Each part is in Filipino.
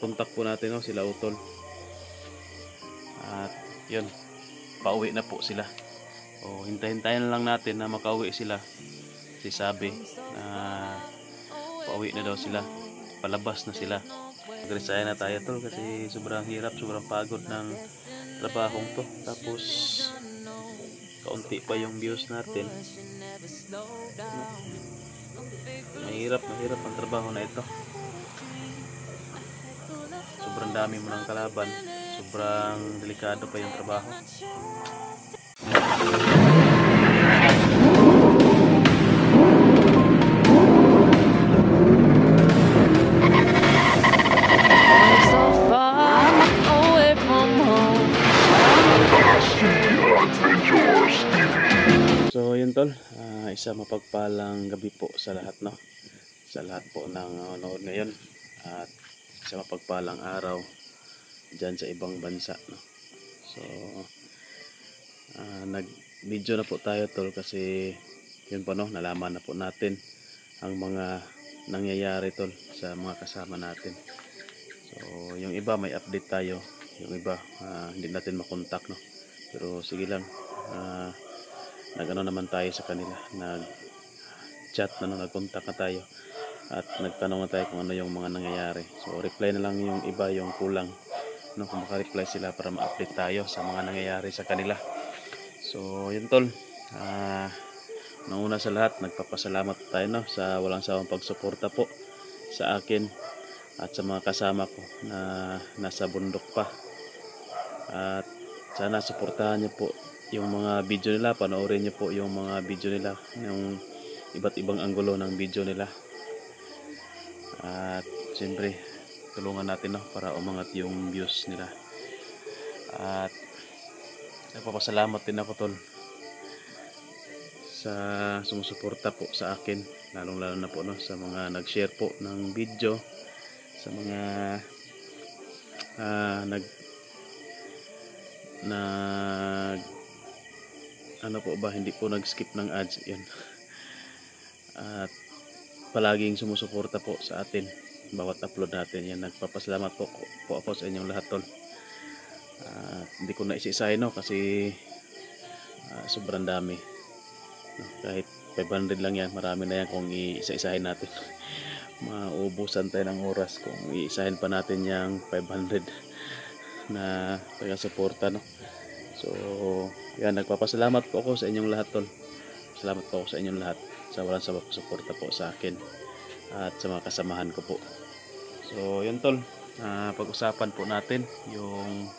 nakontak po natin, no, sila Utol. At yun, pauwi na po sila. O hintayin lang natin na makauwi sila. Si sabi na pauwi na daw sila, palabas na sila. Mag-resign na tayo, Tol, kasi sobrang hirap, sobrang pagod ng trabahong to. Tapos kaunti pa yung views natin, no? Mahirap ang trabaho na ito. Sobrang dami mo ng kalaban, sobrang delikado pa yung trabaho. So yun, Tol, isa mapagpalang gabi po sa lahat, no? Sa lahat po ng nanonood ngayon, at isa mapagpalang araw dyan sa ibang bansa, no? So nag video na po tayo, Tol, kasi yun po, no, nalaman na po natin ang mga nangyayari, Tol, sa mga kasama natin. So yung iba may update tayo, yung iba hindi natin makontak, no? Pero sige lang, nagano naman tayo sa kanila, nag chat na, no, nagkontak na tayo at nagtanong na tayo kung ano yung mga nangyayari. So reply na lang yung iba, yung kulang, no, kung maka-reply sila para ma-update tayo sa mga nangyayari sa kanila. So yun, Tol, nauna sa lahat, nagpapasalamat tayo, no, sa walang sawang pagsuporta po sa akin at sa mga kasama ko na nasa bundok pa. At sana suportahan niyo po yung mga video nila, panoorin niyo po yung mga video nila, yung iba't ibang anggulo ng video nila. At siyempre tulungan natin, no, para umangat yung views nila. At nagpapasalamat din ako, Tol, sa sumusuporta po sa akin, lalong lalo na po, no, sa mga nag-share po ng video, sa mga ano po ba, hindi po nag-skip ng ads, yun. At palaging sumusuporta po sa atin bawat upload natin, yan. Nagpapasalamat po ako sa inyong lahat, Tol. Hindi ko na isa-isahin, no, kasi sobrang dami, no? Kahit 500 lang yan, marami na yan kung isa-isahin natin. Maubusan tayo ng oras kung iisahin pa natin yung 500 na taga-suporta, no? So yan, nagpapasalamat po ako sa inyong lahat, Tol. Salamat po ako sa inyong lahat sa walang sawang suporta po sa akin at sa mga kasamahan ko po. So yun, Tol, pag-usapan po natin yung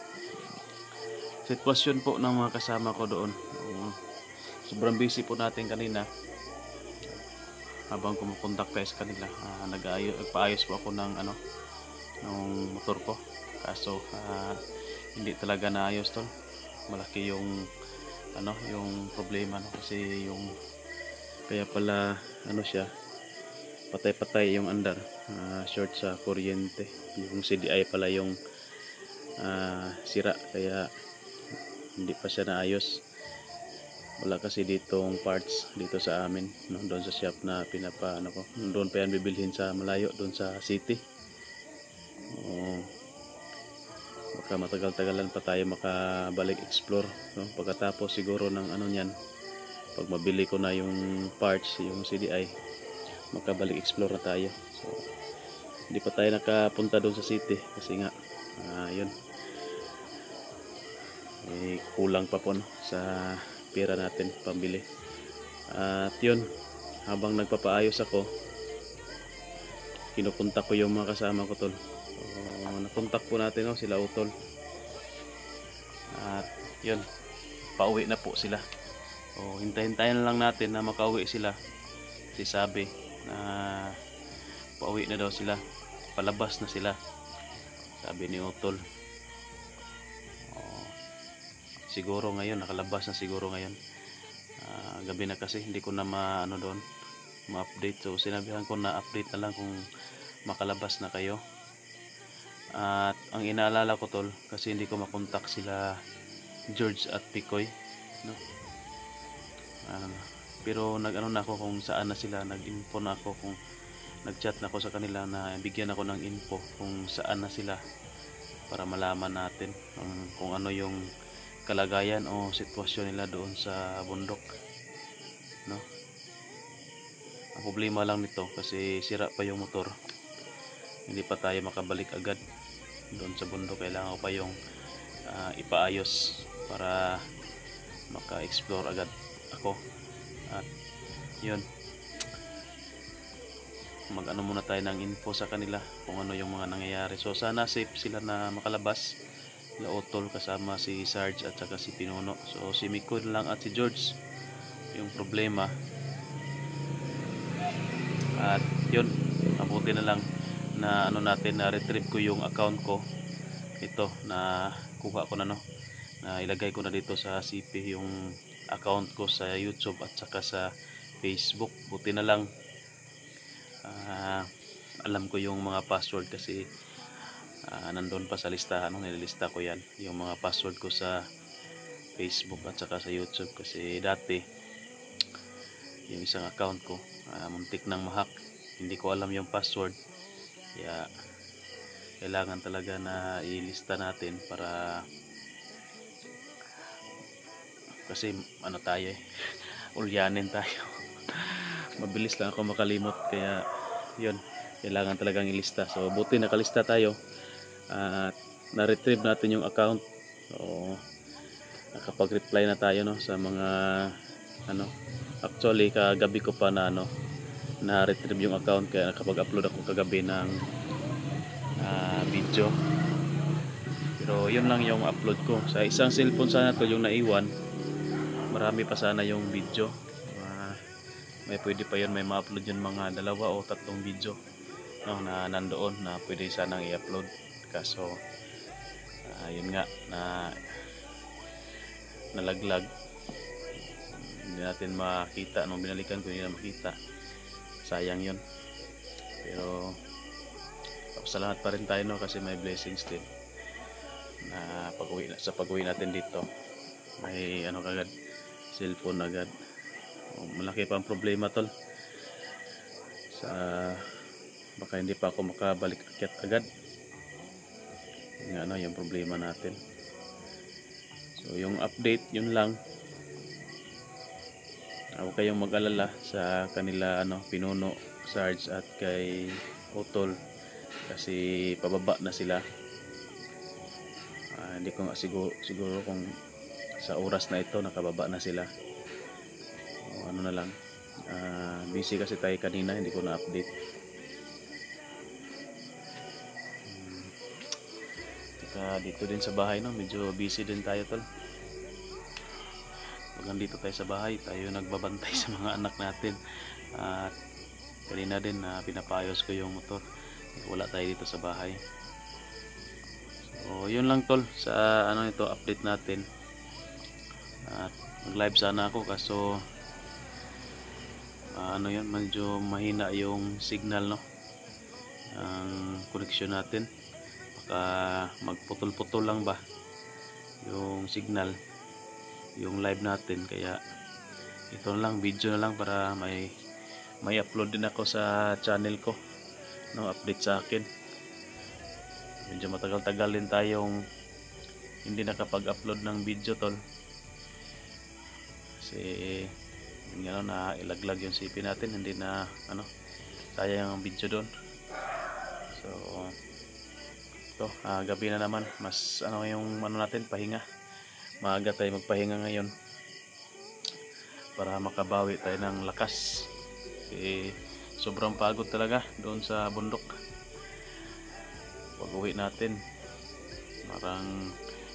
sitwasyon po ng mga kasama ko doon. Sobrang busy po natin kanina habang kumukontak tayo sa kanila. Nagpaayos po ako ng ng motor ko, kaso hindi talaga naayos, Tol. Malaki yung yung problema, no? Kasi yung kaya pala siya, patay yung andar, short sa kuryente, yung CDI pala yung sira, kaya hindi pa siya naayos. Wala kasi ditong parts dito sa amin, no? Doon sa shop na doon pa yan bibilhin sa malayo, doon sa city. Baka matagal-tagalan pa tayo makabalik explore, no? Pagkatapos siguro ng niyan, pag mabili ko na yung parts, yung CDI, makabalik explore na tayo. So hindi pa tayo nakapunta doon sa city kasi nga yun, kulang pa po, no, sa pera natin pambili. At yun, habang nagpapaayos ako, kinukontak ko yung mga kasama ko, Tol. Nakontak po natin, no, sila Utol. At yun, pauwi na po sila. Hintayin lang natin na makauwi sila. Si sabi na pauwi na daw sila, palabas na sila, sabi ni Utol. Siguro ngayon, nakalabas na siguro ngayon. Gabi na kasi, hindi ko na doon ma-update. So sinabihan ko na update na lang kung makalabas na kayo. At ang inaalala ko, Tol, kasi hindi ko makontak sila George at Picoy, no? Pero nag na ako kung saan na sila, nag-info na ako kung nagchat na ako sa kanila na bigyan ako ng info kung saan na sila para malaman natin kung ano yung kalagayan o sitwasyon nila doon sa bundok, no? Ang problema lang nito kasi sira pa yung motor, hindi pa tayo makabalik agad doon sa bundok. Kailangan ko pa yung ipaayos para maka-explore agad ako. At yun, mag-ano muna tayo ng info sa kanila kung ano yung mga nangyayari. So sana safe sila na makalabas, la Otol kasama si Sarge at saka si Pinuno. So si Miko lang at si George yung problema. At yun, mabuti na lang na ano natin, na retrieve ko yung account ko. Ito na kuha ko na, no, na ilagay ko na dito sa CP yung account ko sa YouTube at saka sa Facebook. Buti na lang alam ko yung mga password kasi nandun pa sa listahan, nililista ko yan, yung mga password ko sa Facebook at saka sa YouTube. Kasi dati yung isang account ko muntik nang mahack, hindi ko alam yung password, kaya kailangan talaga na ilista natin para kasi ano tayo ulyanin tayo mabilis lang ako makalimot, kaya yun, kailangan talagang ilista. So buti nakalista tayo at na-retrieve natin yung account. So nakapag-reply na tayo, no, sa mga ano, actually kagabi ko pa na na-retrieve yung account, kaya nakapag-upload ako kagabi ng video. Pero yun lang yung upload ko sa isang cellphone. Sana to yung naiwan, marami pa sana yung video. May pwede pa yun, may ma-upload yun mga 2 o 3 video, no, na nandoon na pwede sanang i-upload. Kaso yun nga, na nalaglag, hindi natin makita. Nung binalikan ko, hindi na makita, sayang yun. Pero salamat pa rin tayo, no, kasi may blessings din na pag-uwi natin dito, may ano kagad, cellphone agad. Malaki pa ang problema, tol, sa baka hindi pa ako makabalik akyat agad. Yung ano, yung problema natin. So yung update, yun lang. Huwag kayong mag-alala sa kanila, ano, Pinuno, Sarge at kay Otol, kasi pababa na sila. Hindi ko nga siguro kung sa oras na ito nakababa na sila. Ano na lang, busy kasi tayo kanina, hindi ko na update. Dito din sa bahay, no, medyo busy din tayo, tol. Pag nandito tayo sa bahay, tayo nagbabantay sa mga anak natin. At kanina din pinapayos ko yung motor, wala tayo dito sa bahay. So yun lang, tol, sa ano ito, update natin. At mag live sana ako, kaso ano yun, medyo mahina yung signal, no, ang connection natin. Baka magputol-putol lang ba yung signal, yung live natin. Kaya ito na lang, video na lang, para may upload din ako sa channel ko, no, update sa akin. Medyo matagal-tagal din tayong hindi nakapag-upload ng video, tol, kasi yun, na ilaglag yung CP natin, hindi na ano, sayang ang video doon. So ito, gabi na naman, mas ano yung ano natin, pahinga. Maaga tayo magpahinga ngayon para makabawi tayo ng lakas. Sobrang pagod talaga doon sa bundok. Pag uwi natin, parang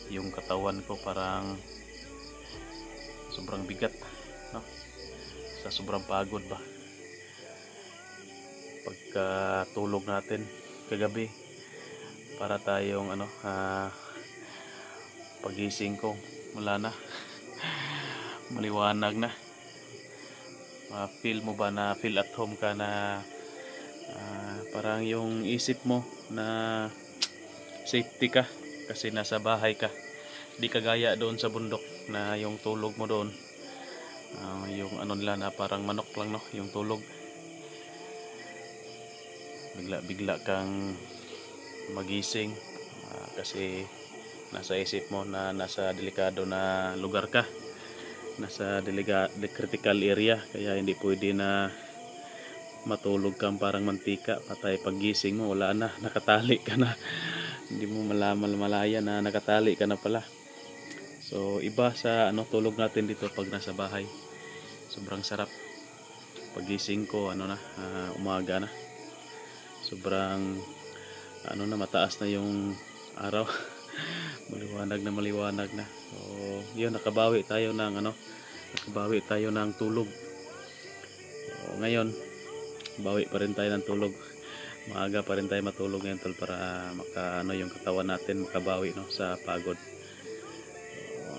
yung katawan ko parang sobrang bigat, no, sa sobrang pagod ba. Pagkatulog natin kagabi, para tayong ano, pagising ko wala na, maliwanag na. Feel mo ba na feel at home ka na, parang yung isip mo na safety ka kasi nasa bahay ka, di kagaya doon sa bundok na yung tulog mo doon, yung ano nila na parang manok lang, no, yung tulog. bigla kang magising kasi nasa isip mo na nasa delikado na lugar ka, nasa critical area, kaya hindi pwede na matulog kang parang mantika. Patay, paggising mo wala na, nakatali ka na. Hindi mo malaya na nakatali ka na pala. So iba sa tulog natin dito pag nasa bahay. Sobrang sarap. Pagising ko umaga na. Sobrang mataas na yung araw. maliwanag na. So yun, nakabawi tayo ng tulog. So ngayon bawi pa rin tayo ng tulog. Maaga pa rin tayo matulog ngayon, tol, para yung katawan natin makabawi sa pagod. So,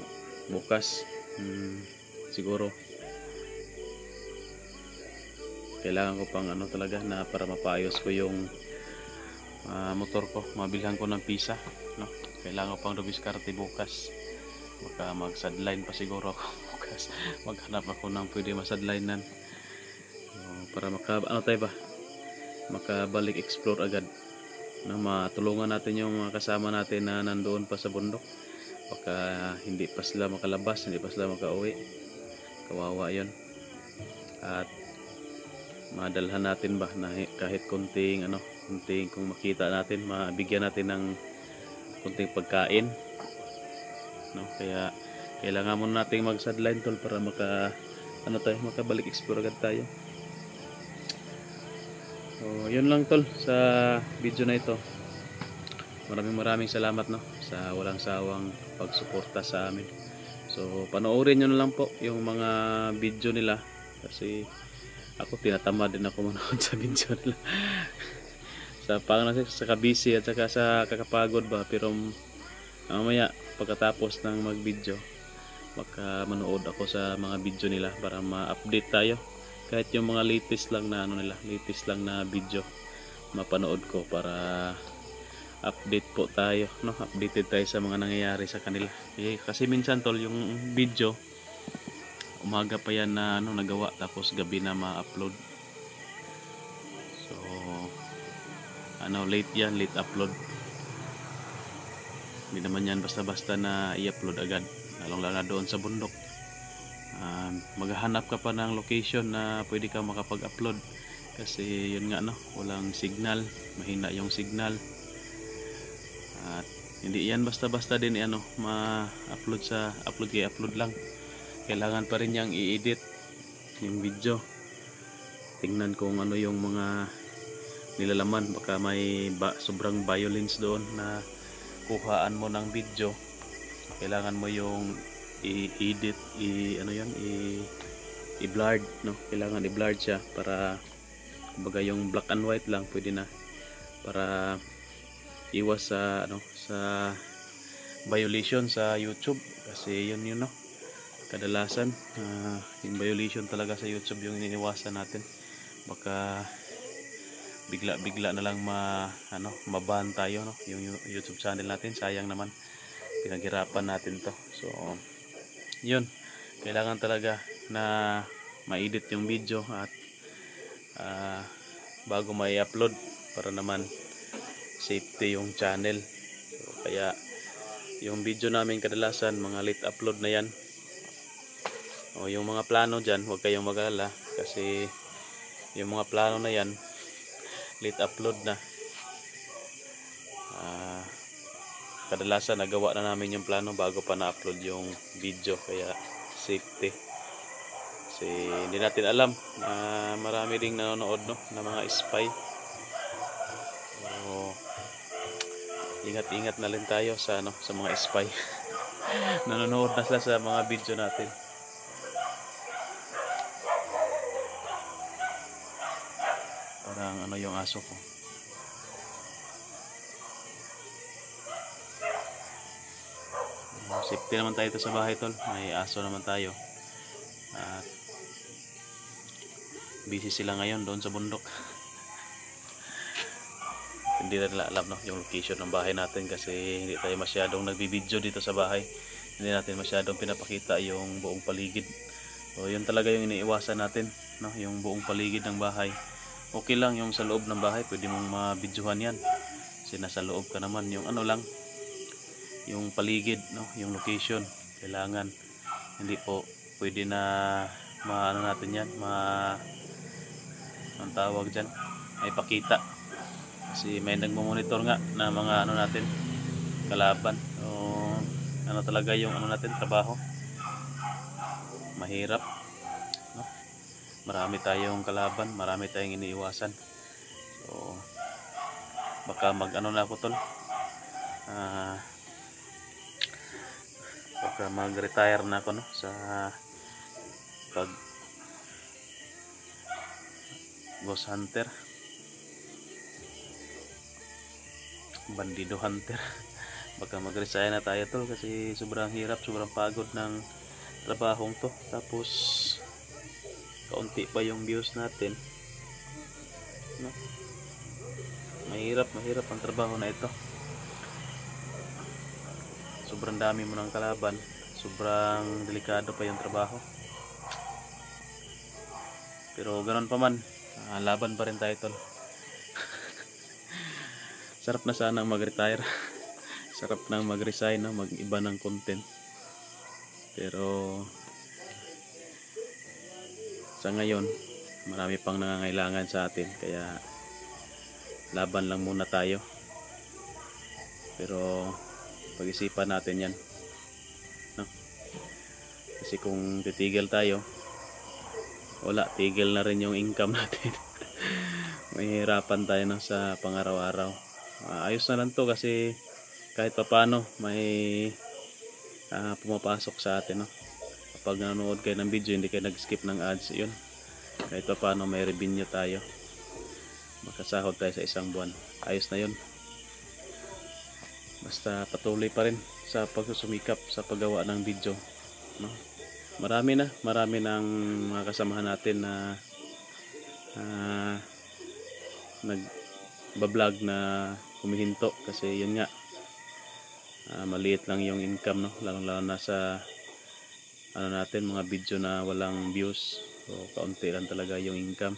bukas siguro kailangan ko pang talaga na para mapayos ko yung motor ko, mabilhan ko ng pisa, kailangan ko pang rubiskarte bukas. Baka mag-sideline pa siguro ako bukas. Maghanap ako ng pwede ma-sidelinean, para makabalik explore agad, matulungan natin yung mga kasama natin na nandoon pa sa bundok. Baka hindi pa sila makalabas, hindi pa sila makauwi, kawawa yun. At madalhan natin ba na kahit kunting kung makita natin, mabigyan natin ng kunting pagkain, kaya kailangan muna nating mag-sideline, tol, para makabalik explore agad tayo. So yun lang, tol, sa video na ito. Maraming salamat sa walang sawang pagsuporta sa amin. So panoorin nyo na lang po yung mga video nila, kasi ako tinatamad din ako manood sa video nila. sa kabisi at saka sa kakapagod ba, pero mamaya pagkatapos ng mag video manood ako sa mga video nila para ma-update tayo. Kahit yung mga latest lang na video mapanood ko, para update po tayo, updated tayo sa mga nangyayari sa kanila. Kasi minsan, tol, yung video umaga pa yan na nagawa, tapos gabi na ma-upload. So late upload. Hindi naman yan basta-basta na i-upload agad, lalong na doon sa bundok. Maghahanap ka pa ng location na pwede ka makapag-upload, kasi yun nga, walang signal, mahina yung signal. At hindi yan basta-basta din ma-upload upload lang. Kailangan pa rin yang i-edit yung video. Tingnan kung yung mga nilalaman, baka may sobrang violence doon na kuhaan mo ng video. Kailangan mo yung i-edit, i-blurred, kailangan i-blurred siya, para kumbaga yung black and white lang pwede na, para iwas sa violation sa YouTube. Kasi yun kadalasan yung violation talaga sa YouTube yung iniiwasan natin. Baka bigla na lang maban tayo, yung YouTube channel natin. Sayang naman, pinaghirapan natin to. So yun, kailangan talaga na ma-edit yung video at bago ma-upload, para naman safety yung channel. So, kaya yung video namin kadalasan mga late upload na yan. Yung mga plano dyan, huwag kayong mag-alala, kasi yung mga plano na yan late upload na. Kadalasan nagawa na namin yung plano bago pa na-upload yung video, kaya safety. Kasi hindi natin alam na marami ding nanonood na mga spy. So ingat-ingat na rin tayo sa mga spy. Nanonood na sila sa mga video natin. Parang yung aso ko. Safety naman tayo sa bahay, tol. May aso naman tayo. At busy sila ngayon doon sa bundok. Hindi na nila alam yung location ng bahay natin, kasi hindi tayo masyadong nagbibideo dito sa bahay. Hindi natin masyadong pinapakita yung buong paligid. So yun talaga yung iniiwasan natin, yung buong paligid ng bahay. okay lang yung sa loob ng bahay, pwede mong mabidyohan yan kasi nasa loob ka naman. Yung ano lang, yung paligid, no, yung location kailangan, hindi po pwede na maano natin yan, ang tawag dyan, ay pakita, kasi may nagmo-monitor nga na mga ano natin, kalaban. O ano talaga yung ano natin, trabaho mahirap, no? Marami tayong kalaban, marami tayong iniiwasan. So baka mag ano na ako tol, baka mag retire na ako, no, sa pag ghost hunter, bandido hunter. Baka mag-resign na tayo tol, kasi sobrang hirap, sobrang pagod ng trabahong to. Tapos kaunti pa yung views natin, no? Mahirap ang trabaho na ito. Sobrang dami mo ng kalaban, sobrang delikado pa yung trabaho. Pero ganoon pa man, laban pa rin tayo tol. Sarap na sana mag-retire. Sarap nang mag-resign, no? Mag-iba ng content. Pero sa ngayon, marami pang nangangailangan sa atin, kaya laban lang muna tayo. Pero pag-isipan natin yan, no? Kasi kung titigil tayo, wala, tigil na rin yung income natin. Mahihirapan tayo, no, sa pang-araw-araw. Ayos na lang to, kasi kahit papano may pumapasok sa atin, no? Kapag nanonood kayo ng video, hindi kayo nag-skip ng ads, yun, kahit papano may revenue tayo, makasahod tayo sa isang buwan. Ayos na yun, basta patuloy pa rin sa pagsusumikap sa paggawa ng video, no? Marami ng mga kasamahan natin na nagbablog na humihinto, kasi yun nga, maliit lang yung income, no? Lalo na sa ano natin, mga video na walang views. So kaunti lang talaga yung income.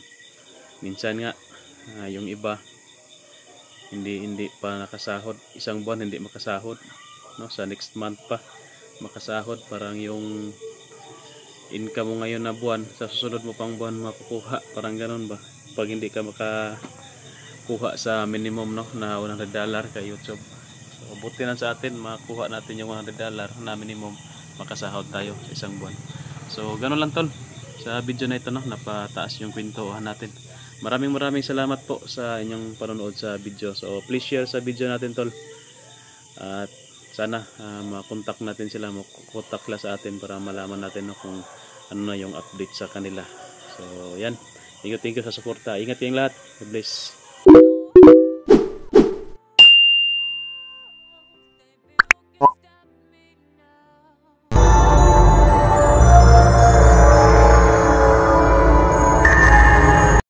Minsan nga yung iba hindi pa nakasahod, isang buwan hindi makasahod, no? Sa next month pa makasahod. Parang yung income mo ngayon na buwan, sa susunod mo pang buwan makukuha, parang ganun ba, pag hindi ka makakuha sa minimum, no, na $100 kay YouTube. So buti na sa atin, makuha natin yung $100 na minimum, makasahod tayo sa isang buwan. So ganun lang tol, sa video na ito, no, napataas yung kwentuhan natin. Maraming salamat po sa inyong panonood sa video. So please share sa video natin tol, at sana makontak natin sila, makontak sa atin para malaman natin, no, kung ano na yung update sa kanila. So yan, thank you sa suporta. Ingat kayong lahat. God bless.